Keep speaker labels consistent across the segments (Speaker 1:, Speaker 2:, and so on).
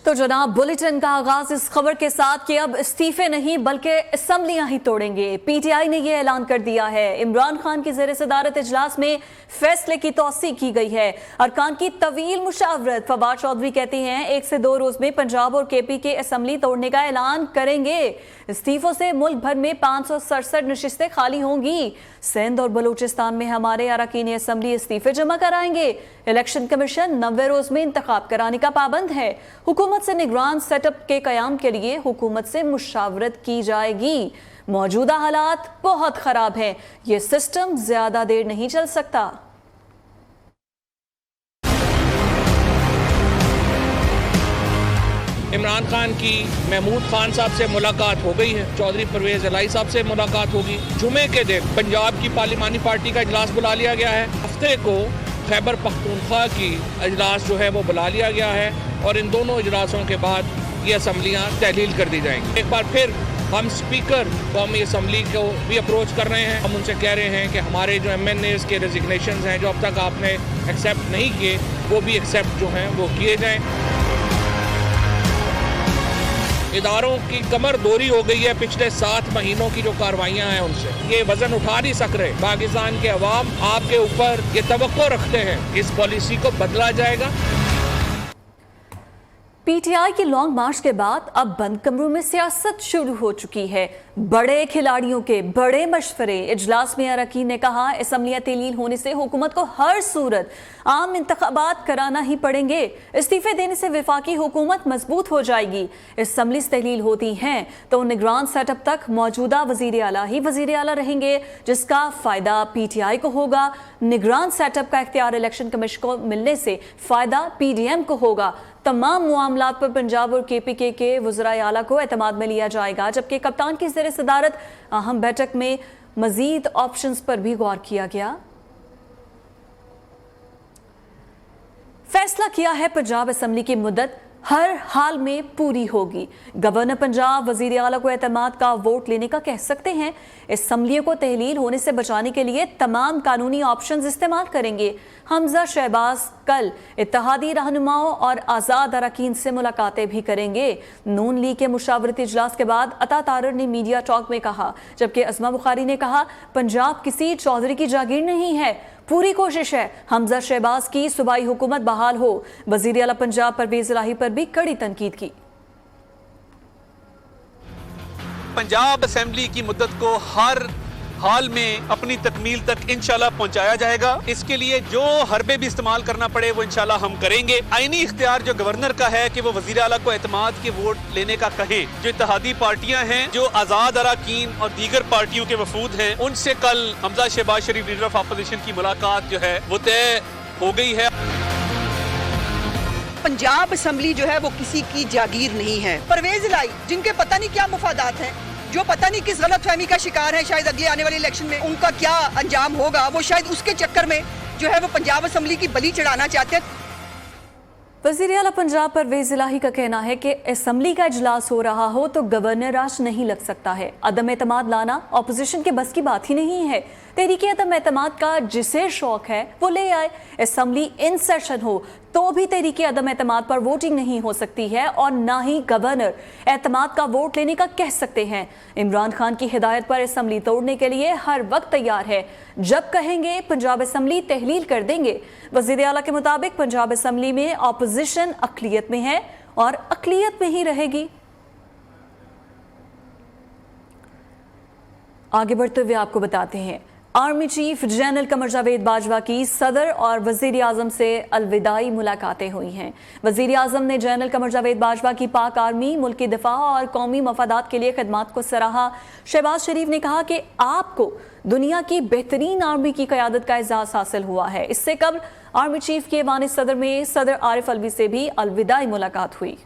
Speaker 1: تو جناب बुलेटिन का आगाज इस खबर के साथ कि अब इस्तीफे नहीं बल्कि असम्बलियां ही तोड़ेंगे। पीटीआई ने यह ऐलान कर दिया है। इमरान खान की ज़ेर सदारत इजलास में फैसले की तौसी की गई है। अरकान की तवील मुशावरत। फवाद चौधरी कहती हैं 1 से 2 रोज में पंजाब और केपी के असम्बली तोड़ने का ऐलान करेंगे। इस्तीफों से मुल्क भर में 567 नशिस्तें खाली होंगी। सिंध और बलूचिस्तान में हमारे अरकान असम्बली इस्तीफे जमा कराएंगे। इलेक्शन कमीशन 90 रोज में इंतखाब कराने का पाबंद है। हुकूमत से निगरान सेटअप के कयाम के लिए हुकूमत से मुशावरत की जाएगी। मौजूदा हालात बहुत खराब हैं, ये सिस्टम ज्यादा देर नहीं चल सकता।
Speaker 2: इमरान खान की महमूद खान साहब से मुलाकात हो गई है। चौधरी परवेज इलाही साहब से मुलाकात होगी। जुमे के दिन पंजाब की पार्लिमानी पार्टी का इजलास बुला लिया गया है। हफ्ते को खैबर पख्तूनख्वा की इजलास जो है वो बुला लिया गया है और इन दोनों इजलासों के बाद ये असम्बलियाँ तहलील कर दी जाएंगी। एक बार फिर हम स्पीकर कौमी असम्बली को भी अप्रोच कर रहे हैं। हम उनसे कह रहे हैं कि हमारे जो MNAs के रेजिग्नेशन हैं जो अब तक आपने एक्सेप्ट नहीं किए वो भी एक्सेप्ट जो हैं वो किए जाएँ। इदारों की कमर दोरी हो गई है पिछले 7 महीनों की जो कार्रवाइयां हैं उनसे। ये वजन उठा नहीं सक रहे। पाकिस्तान के अवाम आपके ऊपर ये तवक्को रखते हैं, इस पॉलिसी को बदला जाएगा।
Speaker 1: पीटीआई की लॉन्ग मार्च के बाद अब बंद कमरों में सियासत शुरू हो चुकी है। बड़े खिलाड़ियों के बड़े मशवरे। इजलास में अरकान ने कहा असम्बलियां तहलील होने से हुकूमत को हर सूरत आम इंतखाबात कराना ही पड़ेंगे। इस्तीफे देने से वफाकी हुकूमत मजबूत हो जाएगी। असम्बली तहलील होती हैं तो निगरान सेटअप तक मौजूदा वजीर आला ही वजीर आला रहेंगे, जिसका फायदा पीटीआई को होगा। निगरान सेटअप का इख्तियार इलेक्शन कमीशन को मिलने से फायदा PDM को होगा। तमाम मामलात पर पंजाब और KPK के वज़राए आला को एतमाद में लिया जाएगा, जबकि कप्तान की ज़ेर सदारत अहम बैठक में मजीद ऑप्शंस पर भी गौर किया गया। फैसला किया है पंजाब असम्बली की मुद्दत हर हाल में पूरी होगी। गवर्नर पंजाब वजीर आला को एतमाद का वोट लेने का कह सकते हैं। असम्बलियों को तहलील होने से बचाने के लिए तमाम कानूनी ऑप्शंस इस्तेमाल करेंगे। हमजा शहबाज कल इत्तेहादी रहनुमाओं और आज़ाद अरकान से मुलाकातें भी करेंगे। नून लीग के मुशावरती इजलास के बाद अता तारर ने मीडिया टॉक में कहा, जबकि अज़मा बुखारी ने कहा पंजाब किसी चौधरी की जागीर नहीं है। पूरी कोशिश है हमजा शहबाज की सूबाई हुकूमत बहाल हो। वजीर आला पंजाब परवेज इलाही पर भी कड़ी तनकीद की।
Speaker 3: पंजाब असेंबली की मुद्दत को हर हाल में अपनी तकमील तक इंशाल्लाह पहुंचाया जाएगा। इसके लिए जो हरबे भी इस्तेमाल करना पड़े वो इंशाल्लाह हम करेंगे। आईनी इख्तियार जो गवर्नर का है कि वो वजीर आला को एतमाद के वोट लेने का कहें। जो इत्तेहादी पार्टियां हैं, जो आज़ाद अरकान और दीगर पार्टियों के वफूद हैं, उनसे कल हमजा शहबाज शरीफ लीडर ऑफ अपोजिशन की मुलाकात जो है वो तय हो गई है।
Speaker 4: पंजाब असम्बली जो है वो किसी की जागीर नहीं है। परवेज इलाही जिनके पता नहीं क्या मुफादात हैं, जो पता नहीं किस गलत फहमी का शिकार है, शायद अगले आने वाले इलेक्शन में उनका क्या अंजाम होगा, वो शायद उसके चक्कर में जो है वो पंजाब असम्बली की बलि चढ़ाना चाहते हैं।
Speaker 1: वज़ीर आला पंजाब परवेज इलाही का कहना है कि असम्बली का इजलास हो रहा हो तो गवर्नर राज नहीं लग सकता है। अदम एतमाद लाना अपोजिशन के बस की बात ही नहीं है। तहरीक अदम एतमाद का जिसे शौक है वो ले आए। असम्बली इन सेशन हो तो भी तहरीक अदम एतमाद पर वोटिंग नहीं हो सकती है और ना ही गवर्नर एतमाद का वोट लेने का कह सकते हैं। इमरान खान की हिदायत पर असम्बली तोड़ने के लिए हर वक्त तैयार है। जब कहेंगे पंजाब असम्बली तहलील कर देंगे। वज़ीर आला के मुताबिक पंजाब असम्बली में अपोजिशन अक़लियत में है और अक़लियत में ही रहेगी। आगे बढ़ते हुए आपको बताते हैं army chief general Qamar Javed Bajwa की सदर और वजीर आजम से अलविदाई मुलाकातें हुई हैं। वजीर आजम ने जनरल कमर जावेद बाजवा की पाक आर्मी, मुल्की दिफा और कौमी मफादात के लिए खिदमात को सराहा। शहबाज शरीफ ने कहा कि आपको दुनिया की बेहतरीन आर्मी की क़यादत का एजाज़ हासिल हुआ है। इससे कबल आर्मी चीफ के ऐवान सदर में सदर आरिफ अलवी से भी अलविदाई मुलाकात हुई।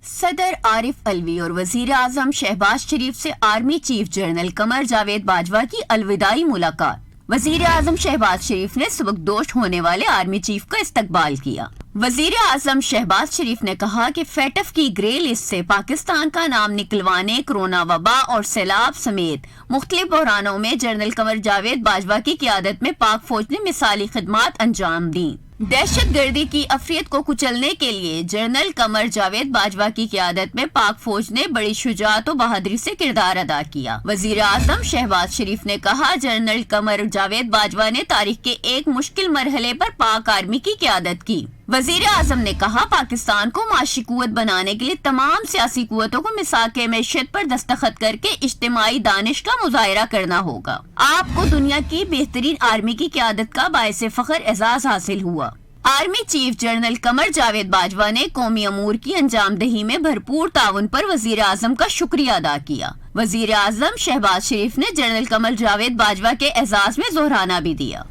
Speaker 5: सदर आरिफ अलवी और वजीर आजम शहबाज शरीफ से army chief general Qamar Javed Bajwa की अलविदाई मुलाकात। वजीर आजम शहबाज शरीफ ने सुबकदोश होने वाले आर्मी चीफ का इस्तकबाल किया। वजीर आजम शहबाज शरीफ ने कहा कि FATF की ग्रे लिस्ट से पाकिस्तान का नाम निकलवाने, कोरोना वबा और सैलाब समेत मुख्तलिफ बहरानों में जनरल कमर जावेद बाजवा की क़यादत में पाक फौज ने मिसाली खिदमात अंजाम दी। दहशत गर्दी की अफरियत को कुचलने के लिए जनरल कमर जावेद बाजवा की क़यादत में पाक फौज ने बड़ी शुजाअत और बहादुरी से किरदार अदा किया। वजीर आजम शहबाज शरीफ ने कहा, जनरल कमर जावेद बाजवा ने तारीख के एक मुश्किल मरहले पर पाक आर्मी की क़यादत की। वजीर आजम ने कहा, पाकिस्तान को माशी कुव्वत बनाने के लिए तमाम सियासी कुव्वतों को मिसाक़े मैशत पर दस्तखत करके इज्तिमाई दानिश का मुजाहिरा करना होगा। आपको दुनिया की बेहतरीन आर्मी की क़यादत का बाइस फ़ख्र एजाज़ हासिल हुआ। Army chief general Qamar Javed Bajwa ने कौमी अमूर की अंजामदही में भरपूर ताउन पर वजीर आजम का शुक्रिया अदा किया। वजीर आजम शहबाज शरीफ ने जनरल कमर जावेद बाजवा के एजाज में जोहराना भी दिया।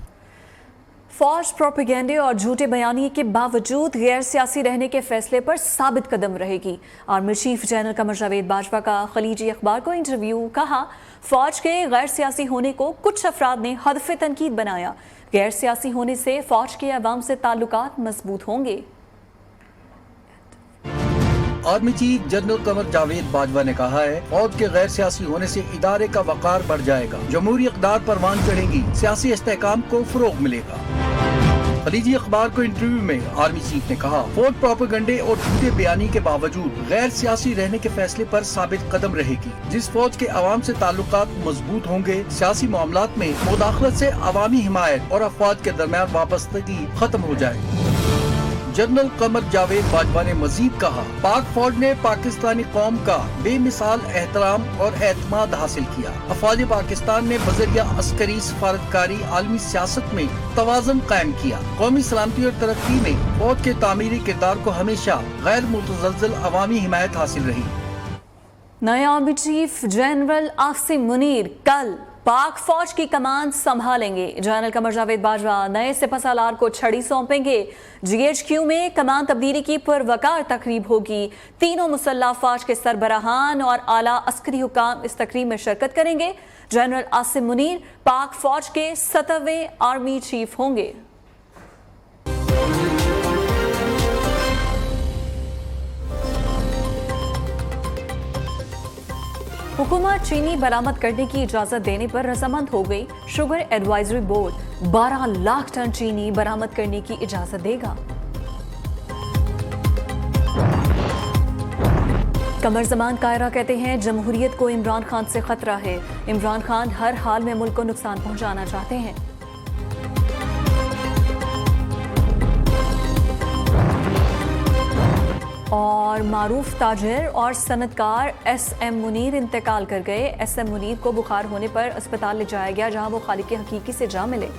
Speaker 1: फौज प्रोपेगेंडे और झूठे बयानी के बावजूद गैर सियासी रहने के फैसले पर साबित कदम रहेगी। Army chief general Qamar Javed Bajwa का खलीजी अखबार को इंटरव्यू। कहा, फौज के गैर सियासी होने को कुछ अफराद ने हदफ़े तनकीद बनाया। गैर सियासी होने से फौज के अवाम से ताल्लुकात मजबूत होंगे।
Speaker 6: Army chief general Qamar Javed Bajwa ने कहा है, फौज के गैर सियासी होने से इदारे का वक़ार बढ़ जाएगा, जमहूरी इक़दार परवान चढ़ेगी, सियासी इस्तेहकाम को फ़रोग़ मिलेगा। खलीजी अखबार को इंटरव्यू में आर्मी चीफ ने कहा, फौज प्रोपेगेंडे और झूठे बयानी के बावजूद गैर सियासी रहने के फैसले पर साबित कदम रहेगी। जिस फौज के अवाम से ताल्लुकात मजबूत होंगे, सियासी मामलात में मुदाखलत से अवामी हिमायत और अफवाज के दरमियान वाबस्तगी खत्म हो जाएगी। जनरल कमर जावेद बाजवा ने मजीद कहा, पाक फौज ने पाकिस्तानी कौम का बेमिसाल एहतराम और एतमाद हासिल किया। अफवाज पाकिस्तान ने बजरिया अस्करी सफारतकारी आलमी सियासत में तवाज़ुन कायम किया। कौमी सलामती और तरक्की में फौज के तामीरी किरदार को हमेशा गैर मुतज़लज़ल अवामी हिमायत हासिल रही।
Speaker 1: नए army chief general Asim Munir कल पाक फौज की कमान संभालेंगे। जनरल कमर जावेद बाजवा नए सिपहसालार को छड़ी सौंपेंगे। GHQ में कमान तब्दीली की पुरवकार तकरीब होगी। तीनों मुसल्लह फौज के सरबराहान और आला अस्करी हुकाम इस तकरीब में शिरकत करेंगे। जनरल आसिम मुनीर पाक फौज के 7वें आर्मी चीफ होंगे। हुकूमत चीनी बरामद करने की इजाजत देने पर रजामंद हो गई। Sugar advisory board 12 lakh ton चीनी बरामद करने की इजाजत देगा। कमर जमान कायरा कहते हैं, जमहूरियत को इमरान खान से खतरा है। इमरान खान हर हाल में मुल्क को नुकसान पहुंचाना चाहते हैं। और मारूफ ताजिर और सनतकार SM मुनीर इंतकाल कर गए। SM मुनीर को बुखार होने पर अस्पताल ले जाया गया, जहां वो खालिक हकीकी से जा मिले।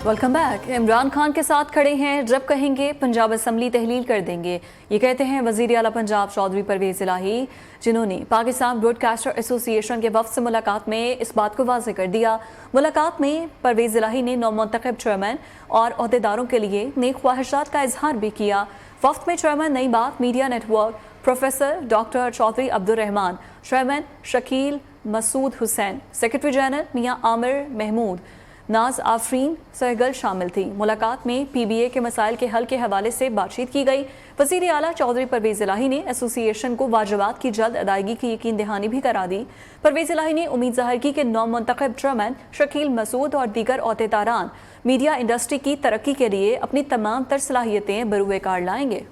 Speaker 1: Welcome back. इमरान खान के साथ खड़े हैं, जब कहेंगे पंजाब असम्बली तहलील कर देंगे। ये कहते हैं वज़ीर आला पंजाब चौधरी परवेज़ इलाही, जिन्होंने पाकिस्तान ब्रॉडकास्टर एसोसिएशन के वफ़द से मुलाकात में इस बात को वाज़ेह कर दिया। मुलाकात में परवेज़ इलाही ने नौमुंतखब चेयरमैन और अहदेदारों के लिए नेक ख्वाहिशात का इजहार भी किया। वफ़द में chairman Nai Baat media network professor doctor Chaudhry Abdul Rehman, chairman Shakeel Masood Hussain, secretary general Mian Amir Mahmood, नाज आफरीन सहगल शामिल थी। मुलाकात में PBA के मसाइल के हल के हवाले से बातचीत की गई। वज़ीर आला चौधरी परवेज़ इलाही ने एसोसिएशन को वाजिबात की जल्द अदायगी की यकीन दहानी भी करा दी। परवेज़ इलाही ने उम्मीद ज़ाहिर की कि नौमुंतखब चेयरमैन शकील मसूद और दीगर अहदेदारान मीडिया इंडस्ट्री की तरक्की के लिए अपनी तमाम तर सलाहियतें बरूए कार लाएंगे।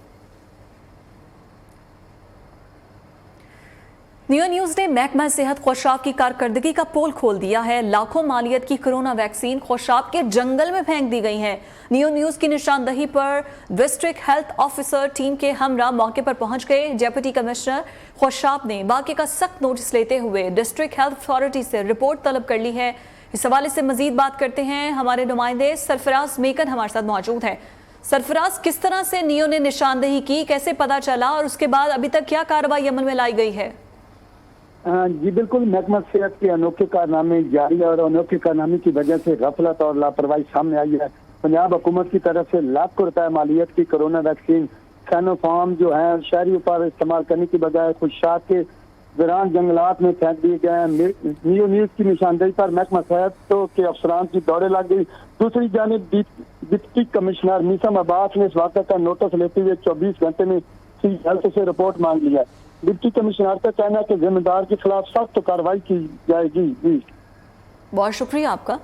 Speaker 1: नियो न्यूज़ ने महकमा सेहत खुशाब की कारकर्दगी का पोल खोल दिया है। लाखों मालियत की कोरोना वैक्सीन खुशाब के जंगल में फेंक दी गई हैं। नियो न्यूज़ की निशानदही पर डिस्ट्रिक्ट हेल्थ ऑफिसर टीम के हमरा मौके पर पहुंच गए। डिप्टी कमिश्नर खुशाब ने वाक़े का सख्त नोटिस लेते हुए डिस्ट्रिक्ट हेल्थ अथॉरिटी से रिपोर्ट तलब कर ली है। इस हवाले से मजीद बात करते हैं हमारे नुमाइंदे सरफराज मेकन हमारे साथ मौजूद हैं। सरफराज, किस तरह से नियो ने निशानदही की, कैसे पता चला और उसके बाद अभी तक क्या कार्रवाई अमल में लाई गई है?
Speaker 7: जी बिल्कुल, महकमा सेहत के अनोखे कारनामे जारी और अनोखे कारनामे की वजह से गफलत और लापरवाही सामने आई है। पंजाब हुकूमत की तरफ से लाखों रुपए मालियत की कोरोना वैक्सीन सैनोफार्म जो है शहरियों पर इस्तेमाल करने की बजाय खुशाब के वीरान जंगलात में फेंक दिए गए हैं। नियो न्यूज़ की निशानदेही पर महकमा सेहत के अफसरान की दौड़े लग गई। दूसरी जानिब डिप्टी कमिश्नर मीसम अब्बास ने इस वाक़े का नोटिस लेते हुए 24 घंटे में हेल्थ से रिपोर्ट मांग लिया। डिप्टी कमिश्नर का कहना है कि जिम्मेदार के खिलाफ सख्त कार्रवाई की जाएगी। जी
Speaker 1: बहुत शुक्रिया आपका।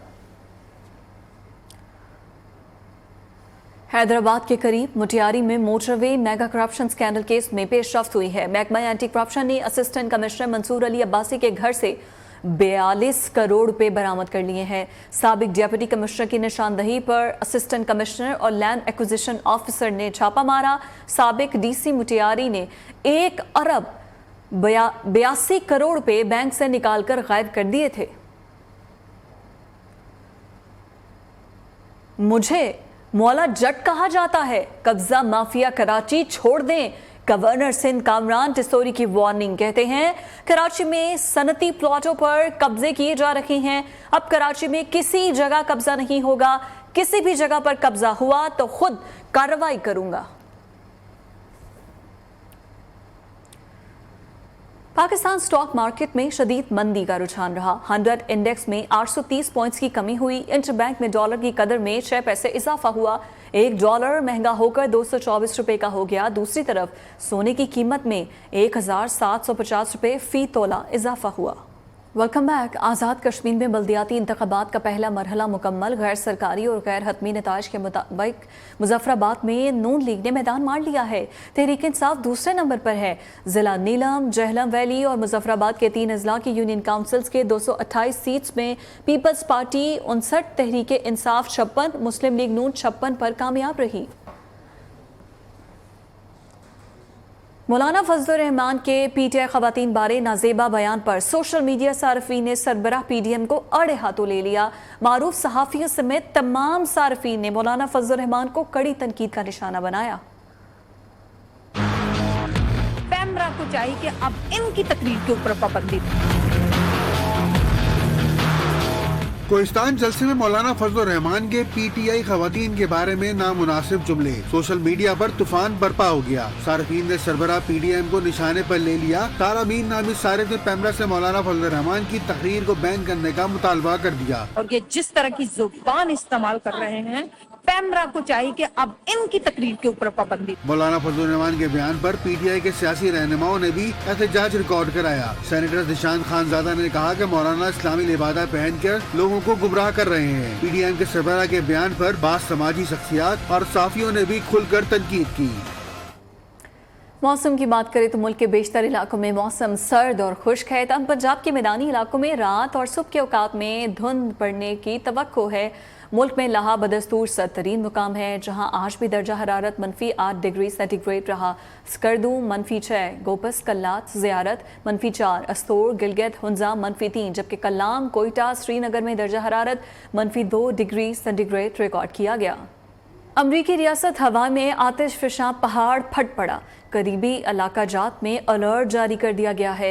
Speaker 1: हैदराबाद के करीब मुटियारी में motorway mega corruption scandal case में पेशरफ्त हुई है। महकमा एंटी करप्शन ने असिस्टेंट कमिश्नर मंसूर अली अब्बासी के घर से 42 करोड़ रुपए बरामद कर लिए हैं। साबिक डिप्टी कमिश्नर की निशानदही पर असिस्टेंट कमिश्नर और लैंड एक्विजिशन ऑफिसर ने छापा मारा। साबिक डीसी मुटियारी ने 1 अरब 82 करोड़ रुपए बैंक से निकालकर गायब कर दिए थे। मुझे मौला जट कहा जाता है, कब्जा माफिया कराची छोड़ दें, गवर्नर सिंध कामरान टिसोरी की वार्निंग। कहते हैं कराची में सनती प्लॉटों पर कब्जे किए जा रहे हैं। अब कराची में किसी जगह कब्जा नहीं होगा, किसी भी जगह पर कब्जा हुआ तो खुद कार्रवाई करूंगा। पाकिस्तान स्टॉक मार्केट में शदीद मंदी का रुझान रहा। 100 इंडेक्स में 830 पॉइंट्स की कमी हुई। इंटरबैंक में डॉलर की कदर में 6 पैसे इजाफा हुआ। $1 महंगा होकर 224 रुपए का हो गया। दूसरी तरफ सोने की कीमत में 1750 रुपए फी तोला इजाफा हुआ। Welcome back. आज़ाद कश्मीर में बल्दियाती इंतखाबात का पहला मरहला मुकम्मल। गैर सरकारी और गैर हतमी नताइज के मुताबिक मुजफ्फराबाद में नून लीग ने मैदान मार लिया है। तहरीक इंसाफ दूसरे नंबर पर है। जिला नीलम, जहलम वैली और मुजफ्फराबाद के 3 अजला की यूनियन काउंसिल्स के 228 सीट्स में पीपल्स पार्टी 59, तहरीक इंसाफ 56, मुस्लिम लीग नून 56 पर कामयाब रही। मौलाना फजलुर रहमान के पीटीआई खवातीन बारे नाजेबा बयान पर सोशल मीडिया सार्फिन ने सरबराह पीडीएम को अड़े हाथों ले लिया। मारूफ सहाफियों समेत तमाम सार्फिन ने मौलाना फजलुर रहमान को कड़ी तनकीद का निशाना बनाया।
Speaker 8: पैमरा को चाहिए कि अब इनकी तकरीर के ऊपर पाबंदी।
Speaker 9: कोहिस्तान जलसे में मौलाना फजलुर रहमान के पीटीआई खवातीन के बारे में नामुनासिब जुमले। सोशल मीडिया पर तूफान बरपा हो गया। सार्फिन ने सरबराह पीडीएम को निशाने पर ले लिया। तारामीन नामी सारिफ ने पैमरा से मौलाना फजलुर रहमान की तकरीर को बैन करने का मुतालबा कर दिया।
Speaker 8: और ये जिस तरह की जुबान इस्तेमाल कर रहे हैं, पैमरा को चाहिए कि अब इनकी तकरीर के ऊपर पाबंदी।
Speaker 9: मौलाना फजलुर रहमान के बयान पर पीटीआई के सियासी रहनुमाओं ने भी एहतजाज रिकॉर्ड कराया। सेनेटर निशान खानजादा ने कहा कि मौलाना इस्लामी लिबादा पहनकर लोगों को गुमराह कर रहे हैं। पीडीएम के सरबराह के बयान पर बास समाजी शख्सियात और साफियों ने भी खुलकर तनकीद की।
Speaker 1: मौसम की बात करें तो मुल्क के बेशतर इलाकों में मौसम सर्द और खुश्क है। तब पंजाब के मैदानी इलाकों में रात और सुबह के औकात में धुंध पड़ने की तवक्को है। मुल्क में लाहा बदस्तूर सत्तरीन मुकाम है, जहां आज भी दर्जा हरारत -8 डिग्री सेंटीग्रेड रहा। स्कर्दू -6, गोपस, कल्लात, ज़ियारत -4, अस्तोर, गिलगित, हुंजा -3, जबकि कल्लाम, कोयटा, श्रीनगर में दर्जा हरारत -2 डिग्री सेंटीग्रेड रिकॉर्ड किया गया। अमरीकी रियासत हवा में आतिश फिशां पहाड़ फट पड़ा। करीबी इलाका जात में अलर्ट जारी कर दिया गया है।